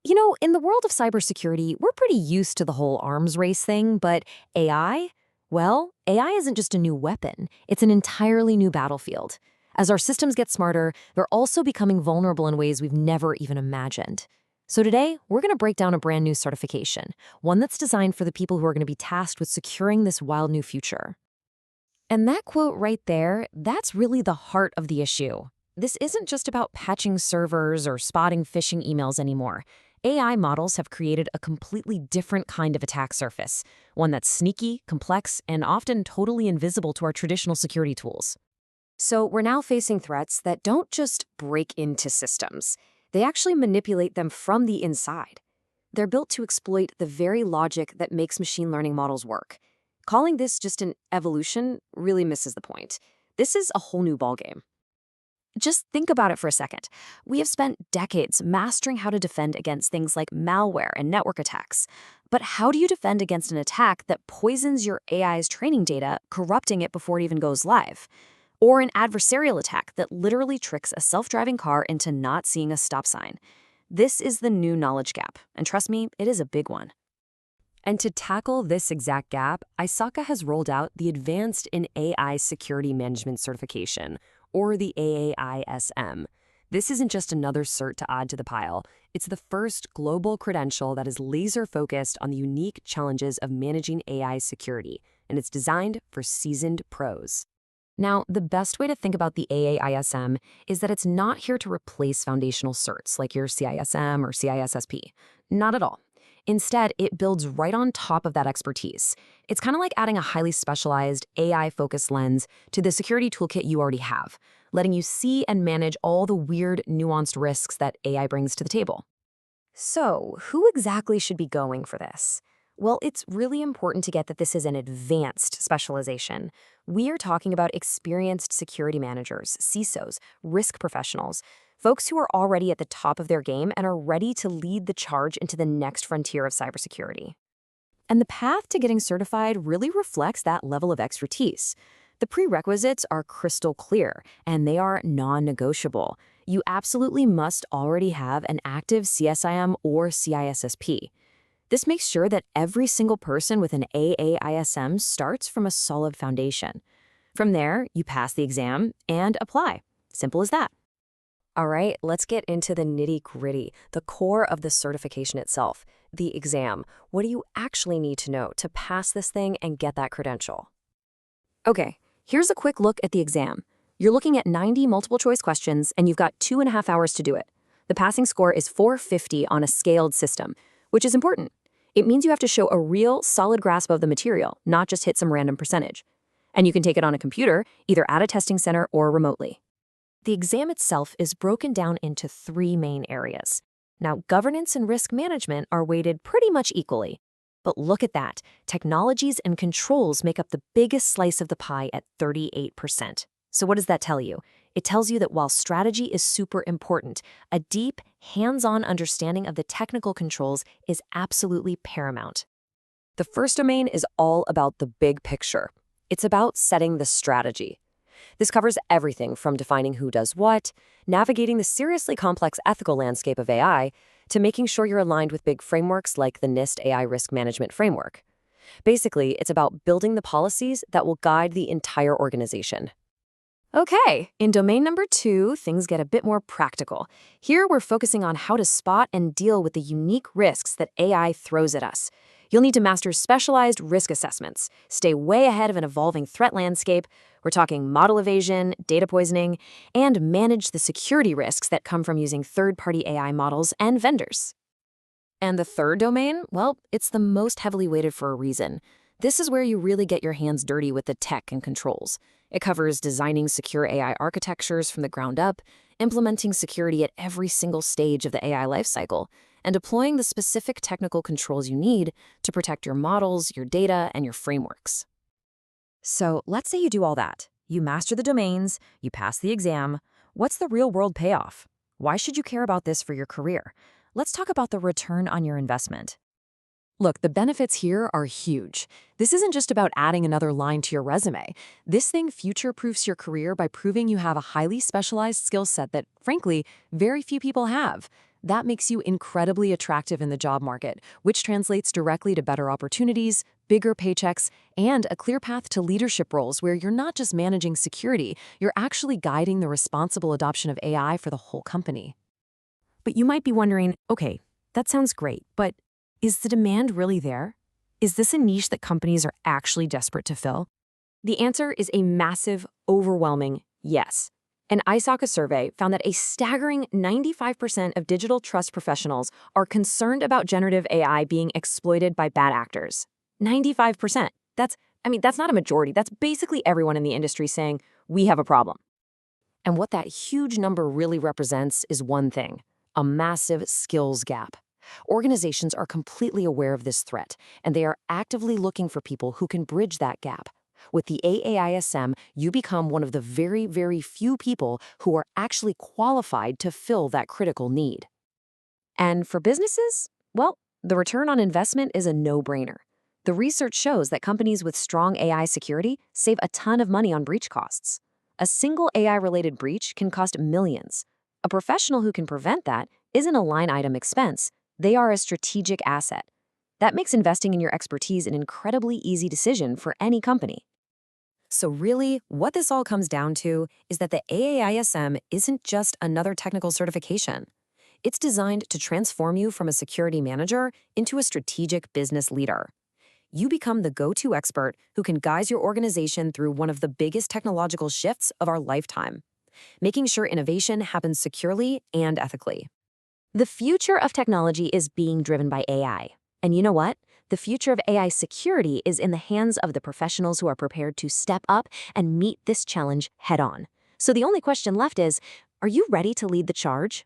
In the world of cybersecurity, we're pretty used to the whole arms race thing, but AI? Well, AI isn't just a new weapon, it's an entirely new battlefield. As our systems get smarter, they're also becoming vulnerable in ways we've never even imagined. So today, we're going to break down a brand new certification, one that's designed for the people who are going to be tasked with securing this wild new future. And that quote right there, that's really the heart of the issue. This isn't just about patching servers or spotting phishing emails anymore. AI models have created a completely different kind of attack surface, one that's sneaky, complex, and often totally invisible to our traditional security tools. So we're now facing threats that don't just break into systems. They actually manipulate them from the inside. They're built to exploit the very logic that makes machine learning models work. Calling this just an evolution really misses the point. This is a whole new ballgame. Just think about it for a second. We have spent decades mastering how to defend against things like malware and network attacks. But how do you defend against an attack that poisons your AI's training data, corrupting it before it even goes live? Or an adversarial attack that literally tricks a self-driving car into not seeing a stop sign? This is the new knowledge gap, and trust me, it is a big one. And to tackle this exact gap, ISACA has rolled out the Advanced in AI Security Management Certification, or the AAISM. This isn't just another cert to add to the pile. It's the first global credential that is laser-focused on the unique challenges of managing AI security, and it's designed for seasoned pros. Now, the best way to think about the AAISM is that it's not here to replace foundational certs like your CISM or CISSP. Not at all. Instead, it builds right on top of that expertise. It's kind of like adding a highly specialized, AI-focused lens to the security toolkit you already have, letting you see and manage all the weird, nuanced risks that AI brings to the table. So, who exactly should be going for this? Well, it's really important to get that this is an advanced specialization. We are talking about experienced security managers, CISOs, risk professionals, folks who are already at the top of their game and are ready to lead the charge into the next frontier of cybersecurity. And the path to getting certified really reflects that level of expertise. The prerequisites are crystal clear, and they are non-negotiable. You absolutely must already have an active CSIM or CISSP. This makes sure that every single person with an AAISM starts from a solid foundation. From there, you pass the exam and apply. Simple as that. All right, let's get into the nitty-gritty, the core of the certification itself, the exam. What do you actually need to know to pass this thing and get that credential? Okay, here's a quick look at the exam. You're looking at 90 multiple-choice questions, and you've got 2.5 hours to do it. The passing score is 450 on a scaled system, which is important. It means you have to show a real, solid grasp of the material, not just hit some random percentage. And you can take it on a computer, either at a testing center or remotely. The exam itself is broken down into 3 main areas. Now, governance and risk management are weighted pretty much equally. But look at that. Technologies and controls make up the biggest slice of the pie at 38%. So what does that tell you? It tells you that while strategy is super important, a deep, hands-on understanding of the technical controls is absolutely paramount. The first domain is all about the big picture. It's about setting the strategy. This covers everything from defining who does what, navigating the seriously complex ethical landscape of AI, to making sure you're aligned with big frameworks like the NIST AI Risk Management Framework. Basically, it's about building the policies that will guide the entire organization. Okay, in domain number 2, things get a bit more practical. Here, we're focusing on how to spot and deal with the unique risks that AI throws at us. You'll need to master specialized risk assessments, stay way ahead of an evolving threat landscape. We're talking model evasion, data poisoning, and manage the security risks that come from using third-party AI models and vendors. And the third domain, well, it's the most heavily weighted for a reason. This is where you really get your hands dirty with the tech and controls. It covers designing secure AI architectures from the ground up, implementing security at every single stage of the AI lifecycle, and deploying the specific technical controls you need to protect your models, your data, and your frameworks. So let's say you do all that. You master the domains, you pass the exam. What's the real-world payoff? Why should you care about this for your career? Let's talk about the return on your investment. Look, the benefits here are huge. This isn't just about adding another line to your resume. This thing future-proofs your career by proving you have a highly specialized skill set that, frankly, very few people have. That makes you incredibly attractive in the job market, which translates directly to better opportunities, bigger paychecks, and a clear path to leadership roles where you're not just managing security, you're actually guiding the responsible adoption of AI for the whole company. But you might be wondering, okay, that sounds great, but is the demand really there? Is this a niche that companies are actually desperate to fill? The answer is a massive, overwhelming yes. An ISACA survey found that a staggering 95% of digital trust professionals are concerned about generative AI being exploited by bad actors. 95%. That's not a majority. That's basically everyone in the industry saying, we have a problem. And what that huge number really represents is one thing: a massive skills gap. Organizations are completely aware of this threat, and they are actively looking for people who can bridge that gap. With the AAISM, you become one of the very, very few people who are actually qualified to fill that critical need. And for businesses, well, the return on investment is a no-brainer. The research shows that companies with strong AI security save a ton of money on breach costs. A single AI-related breach can cost millions. A professional who can prevent that isn't a line item expense, they are a strategic asset. That makes investing in your expertise an incredibly easy decision for any company. So really, what this all comes down to is that the AAISM isn't just another technical certification. It's designed to transform you from a security manager into a strategic business leader. You become the go-to expert who can guide your organization through one of the biggest technological shifts of our lifetime, making sure innovation happens securely and ethically. The future of technology is being driven by AI. And you know what? The future of AI security is in the hands of the professionals who are prepared to step up and meet this challenge head-on. So the only question left is, are you ready to lead the charge?